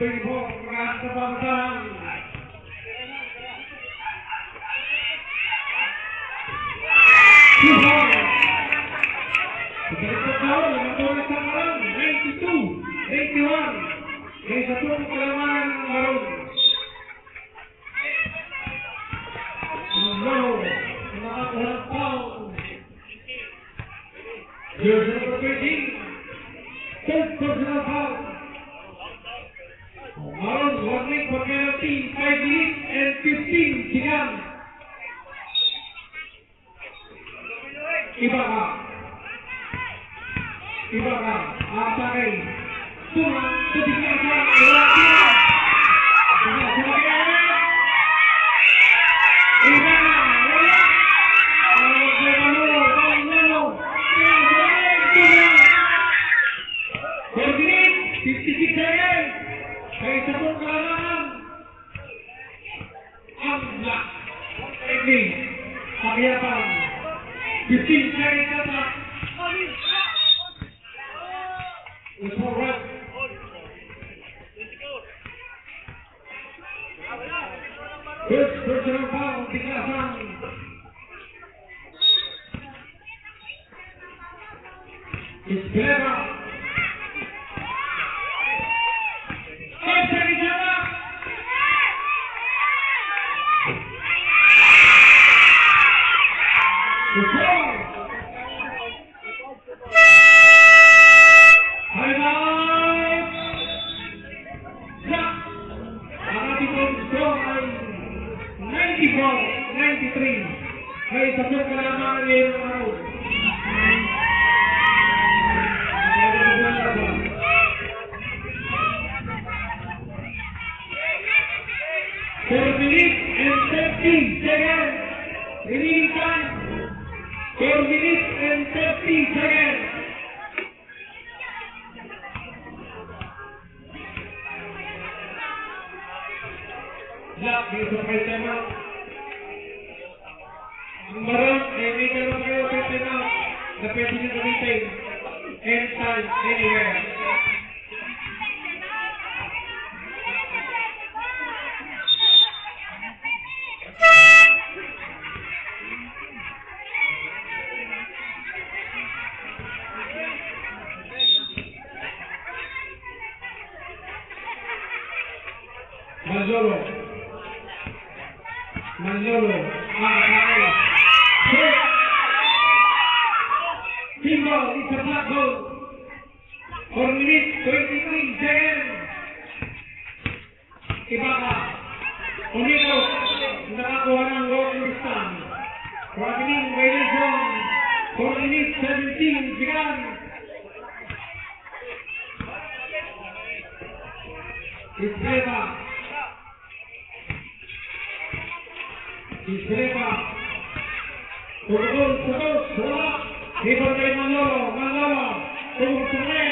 24, lahat sa pamasahan. Sa taon, natuloy sa kalang 92, 81. Kaya sa turong kalaman ng Maroon. Ang nakakuha ng foul. Here's number 13. Third personal foul. Maroon, warning for penalty, 5 minutes and 15 seconds. Ibaka, ang sakay. Tunang, tutignan sa Ibaka. Pakiapang 15 seconds attack. It's all right. First personal foul, Tigasan. It's clever. 5 seconds attack. Manlolo, Timbo, it's a black goal. For minute 23 seconds. Ibaka, Unito, nakakuha ng goal this time. Rabining violation for minute 17 seconds. Isleva. Turun, wala. Ibang kay Manlolo, tungkol sa